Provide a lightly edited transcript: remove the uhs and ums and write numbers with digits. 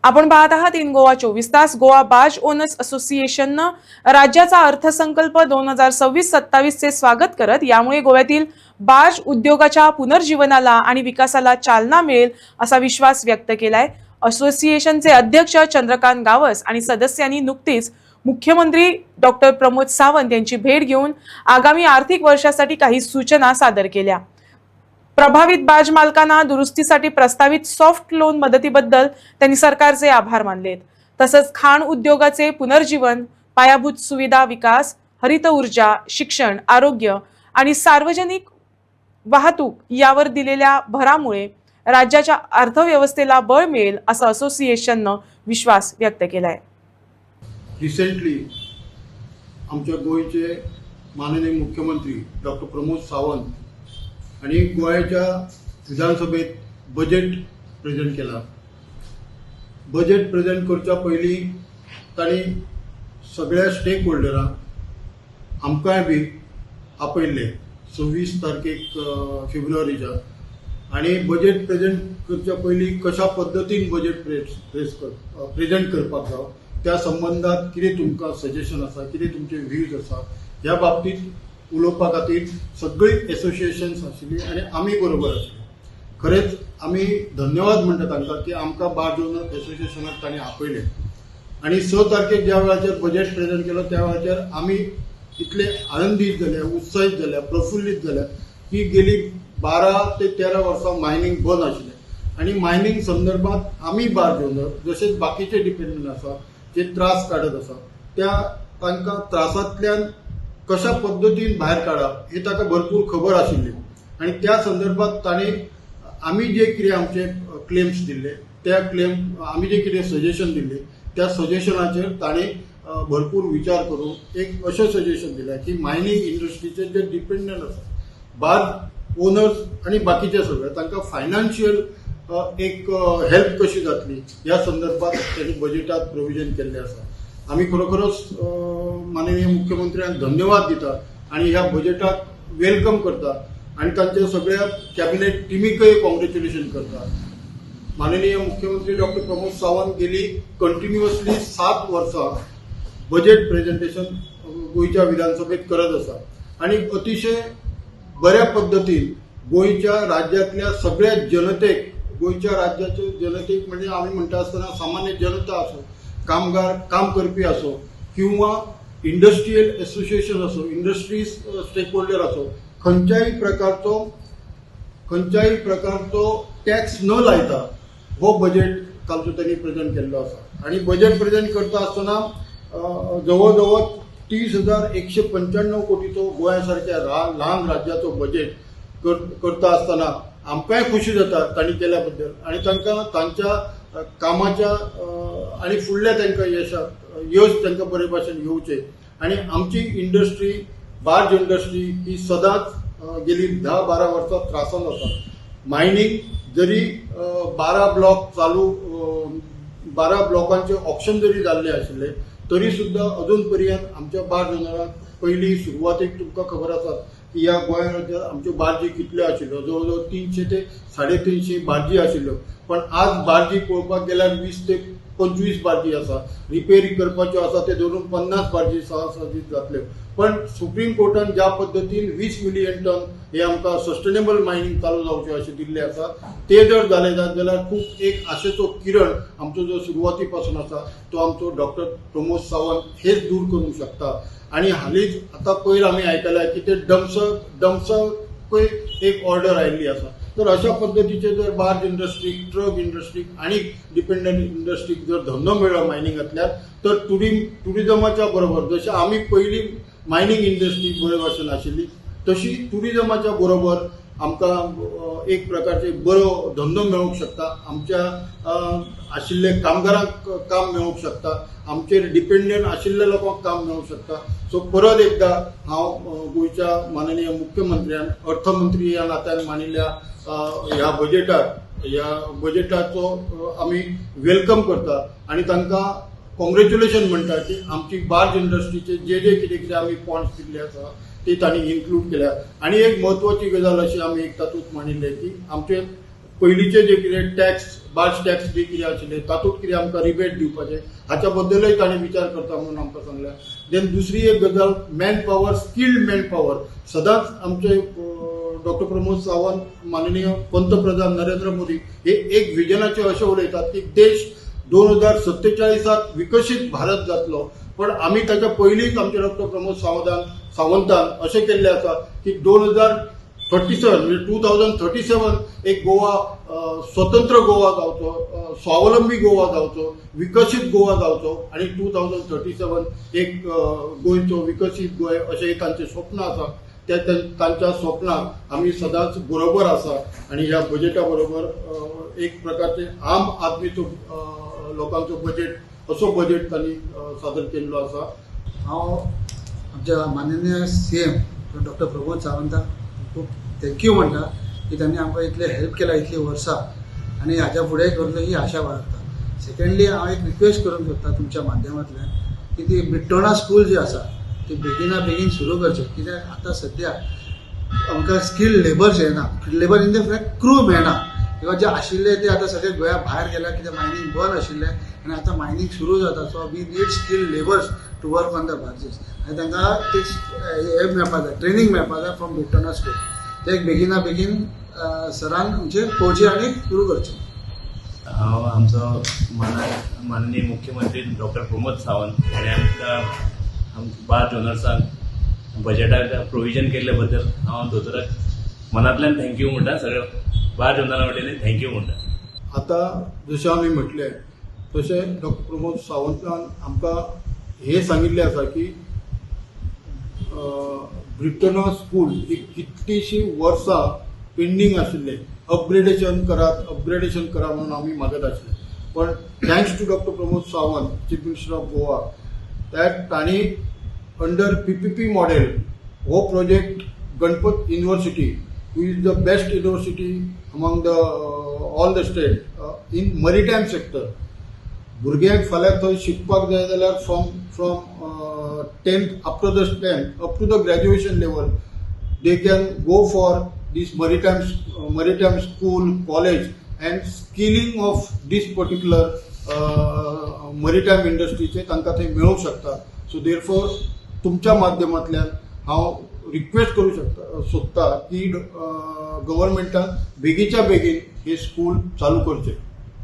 आपण पाहत आहात इन गोवा 24 तास. गोवा बार्ज ओनर्स असोसिएशननं राज्याचा अर्थसंकल्प 2026-27 चे स्वागत करत यामुळे गोव्यातील बार्ज उद्योगाच्या पुनर्जीवनाला आणि विकासाला चालना मिळेल असा विश्वास व्यक्त केलाय. असोसिएशनचे अध्यक्ष चंद्रकांत गावस आणि सदस्यांनी नुकतीच मुख्यमंत्री डॉक्टर प्रमोद सावंत यांची भेट घेऊन आगामी आर्थिक वर्षासाठी काही सूचना सादर केल्या. प्रभावित बार्ज मालकांना दुरुस्तीसाठी प्रस्तावित सॉफ्ट लोन मदतीबद्दल त्यांनी सरकारचे आभार मानलेत. तसंच खाण उद्योगाचे पुनर्जीवन, पायाभूत सुविधा विकास, हरित ऊर्जा, शिक्षण, आरोग्य आणि सार्वजनिक वाहतूक यावर दिलेल्या भरामुळे राज्याच्या अर्थव्यवस्थेला बळ मिळेल असं असोसिएशननं विश्वास व्यक्त केलाय. रिसेंटली आमच्या गोयचे माननीय मुख्यमंत्री डॉक्टर प्रमोद सावंत आणि गोव्याच्या विधानसभेत बजेट प्रेझेंट केला. बजेट प्रेझेंट करच्या पयलीं तांणी सगळ्या स्टेक होल्डरांक आमकांय बी आपयल्ले 26 तारखेक फेब्रुवारीच्या. आणि बजेट प्रेझेंट करच्या पयलीं कशा पद्दतीन बजेट प्रेझेंट करपाक जाय त्या संबंधात कितें तुमकां सजेशन आसा, कितें तुमचे व्ह्यूज आसा ह्या बाबतींत उलोवपा खातीर सगळी एसोसिएशन्स आशिल्ली आणि आमी बरोबर आशिल्ले. खरेंच आमी धन्यवाद म्हणटा तांकां की आमकां बार्ज ओनर एसोसिएशनाक तांणी आपयले. आणि 6 तारखेक ज्या वेळाचेर बजेट प्रेझेंट केलो त्या वेळाचेर आमी इतले आनंदीत जाले, उत्साहीत जाले, प्रफुल्लीत जाले की गेली 12 ते 13 वर्सां मायनींग बंद आशिल्लें. आणि मायनींग संदर्भात आमी बार्ज ओनर जशेंच बाकीचे डिपेंडंट आसा जे त्रास काडत आसा त्या तांकां त्रासांतल्यान कशा पद्दतीन भायर काडप हे ताका भरपूर खबर आशिल्ली. आणि त्या संदर्भात तांणी आमी जे कितें आमचे क्लेम्स दिल्ले त्या क्लेम आमी जे कितें सजेशन दिल्ले त्या सजेशनाचेर तांणी भरपूर विचार करून एक अशें सजेशन दिलें की मायनींग इंडस्ट्रीचे जे डिपेंडंट आसा बार्ज ओनर्स आणि बाकीचे सगळे तांकां फायनान्शियल एक हेल्प कशी जातली ह्या संदर्भात त्यांनी बजेटात प्रोविजन केल्लें आसा. आमी खरोखरच माननीय मुख्यमंत्र्यांक धन्यवाद दिता आणि ह्या बजेटाक वेलकम करता आणि तांच्या सगळ्या कॅबिनेट टिमीकय कॉंग्रॅच्युलेशन करता. माननीय मुख्यमंत्री डॉक्टर प्रमोद सावंत गेली कंटिन्युअसली 7 वर्सां बजेट प्रेझेंटेशन गोयच्या विधानसभेत करत आसा आणि अतिशय बऱ्या पद्दतीन गोयच्या राज्यातल्या सगळ्या जनतेक, गोयच्या राज्याच्या जनतेक म्हणजे आमी म्हणटा आसतना सामान्य जनता असो, कामगार, काम करपी असो किंवा इंडस्ट्रियल एसोसिएशन असो, इंडस्ट्रीज स्टेक होल्डर असो, खंयच्याय प्रकारचो टॅक्स न लायता हो बजेट कालचो त्यांनी प्रेझेंट केल्लो आसा. आणि बजेट प्रेझेंट करता आसतना जवळ जवळ 30,195 कोटीचो गोंयासारख्या ल्हान राज्याचो बजेट करता आसतना आमकांय खुशी जाता तांणी केल्या बद्दल आणि तांकां तांच्या कामाच्या आणि फुडल्या तांकां यश तांकां बरे भाशेन येवचें. आणि आमची इंडस्ट्री, बार्ज इंडस्ट्री ही सदांच गेली 10-12 वर्सां त्रासान आसा. मायनींग जरी 12 ब्लॉक चालू 12 ब्लॉकांचे ऑप्शन जरी जाल्ले आशिल्ले तरी सुद्धा अजून पर्यंत आमच्या बार्ज ओनरांक पयलीं सुरवातेक तुमकां खबर आसा की ह्या गोंया राज्यांत आमच्यो बार्जी कितल्यो आशिल्ल्यो, जवळ जवळ 300 ते 350 बार्जी आशिल्ल्यो. पण आज बार्जी पळोवपाक गेल्यार 20 ते 25 बार्जी आसा. रिपेरी करपाच्यो आसा ते धरून 50 बार्जी सहसाजीत जातल्यो. पण सुप्रीम कोर्टान ज्या पद्दतीन 20 मिलियन टन हे आमकां सस्टेनेबल मायनींग चालू जावचें अशें दिल्लें आसा ते जर जालें जाल्यार खूब एक आशेचो किरण आमचो जो सुरवाती पासून आसा तो आमचो डॉक्टर प्रमोद सावंत हेच दूर करूंक शकता. आणि हालींच आतां पयर आमी आयकलां की ते डम्पसर एक ऑर्डर आयिल्ली आसा. तर अशा पद्दतीचे जर बार्ज इंडस्ट्रीक, ट्रक इंडस्ट्रीक आणि डिपेंडंट इंडस्ट्रीक जर धंदो मेळ्ळो मायनिंगांतल्यान तर टुरिजमाच्या बरोबर जशें आमी पयलीं मायनींग इंडस्ट्री बरे भाशेन आशिल्ली तशी टुरिजमाच्या बरोबर आमकां एक प्रकारचे बरो धंदो मेळूंक शकता. आमच्या आशिल्ले कामगारांक काम मेळूंक शकता, आमचेर डिपेंडंट आशिल्ल्या लोकांक काम मेळूंक शकता. सो परत एकदा हांव गोयच्या माननीय मुख्यमंत्र्यान अर्थमंत्री ह्या नात्यान मानिल्ल्या ह्या बजेटाचो आमी वेलकम करता आणि तांकां कॉंग्रॅच्युलेशन म्हणटा की आमची बार्ज इंडस्ट्रीचे जे कितें आमी पॉयंट्स दिल्ले आसा ती तांणी इन्क्लूड केल्या. आणि एक म्हत्वाची गजाल अशी आमी एक तातूंत मानिल्ले की आमचे पयलींचे जे कितें टॅक्स बार्ज टॅक्स बी कितें आशिल्ले तातूंत कितें आमकां रिबेट दिवपाचें हाच्या बद्दलय ताणें विचार करता म्हणून आमकां सांगल्या. देन दुसरी एक गजाल man power, skilled man power. सदांच आमचे डॉक्टर प्रमोद सावंत माननीय पंतप्रधान नरेंद्र मोदी हे एक विजनाचे अशें उलयतात की देश 2047 विकसीत भारत जातलो. पण आमी ताच्या पयलींच आमचे डॉक्टर प्रमोद सावंतान अशें केल्लें आसा की 2037 म्हणजे 2037 एक गोवा स्वतंत्र गोवा जावचो, स्वावलंबी गोवा जावचो, विकसीत गोवा जावचो आणि 2037 एक गोंयचो विकसीत गोंय अशें तांचें स्वप्न आसा. त्या तांच्या स्वप्नाक आमी सदांच बरोबर आसा आणि ह्या बजेटा बरोबर एक प्रकारचे आम आदमीचो लोकांचो बजेट असो बजेट तांणी सादर केल्लो आसा. हांव आमच्या माननीय CM डॉक्टर प्रमोद सावंताक खूब थँक्यू म्हणटा की त्यांनी आमकां इतले हेल्प केला इतली वर्सां आणि हाच्या फुडें करतलो ही आशा बाळगता. सेकंडली हांव एक रिक्वेस्ट करूंक सोदता तुमच्या माध्यमांतल्यान की ती बिट्टोणा स्कूल जी आसा ती बेगिना बेगीन सुरू करचें. कित्याक आतां सद्या आमकां स्किल्ड लेबर्स येना, labour in the fact crew मेळना. किंवा जे आशिल्ले ते आतां सगळे गोंया भायर गेल्या कित्याक मायनींग बंद आशिल्लें आनी आतां मायनींग सुरू जाता. So we need skilled labours to work on the barges आनी तांकां ते हे मेळपाक जाय, ट्रेनींग मेळपाक जाय फ्रॉम बिट्टोणा स्कूल. ते बेगिना बेगीन सरान म्हणजे पळोवचें आनी सुरू करचें. हांव आमचो माननीय मुख्यमंत्री डॉक्टर प्रमोद सावंत हाणें आमकां बार्ज ओनर्सांक बजेटाक प्रोविजन केल्ले बद्दल हांव दोतोराक मनांतल्यान थँक्यू म्हणटा. सगळ्या बार्ज ओनरा वटेन थँक्यू म्हणटा. आतां जशें आमी म्हटलें तशें डॉक्टर प्रमोद सावंतान आमकां हे सांगिल्लें आसा की ब्रिटना स्कूल ही कितलीशीं वर्सां पेंडींग आशिल्लें. अपग्रेडेशन करा म्हणून आमी मागत आशिल्ले. पण thanks to doctor Pramod Sawant, chief minister of Goa, that तांणी अंडर PPP मॉडेल हो project Ganpat university who is the best university among the all the state in maritime sector. भुरग्यांक फाल्यां थंय शिकपाक जाय जाल्यार from 10th up to the 10th up to the graduation level they can go for this maritime school college and skilling of this particular maritime industry चे तांकां थंय मेळूंक शकता. सो देरफॉर तुमच्या माध्यमांतल्यान हांव रिक्वेस्ट करू सोदता की गव्हर्मेंटान बेगीच्या बेगीन हे स्कूल चालू करचें.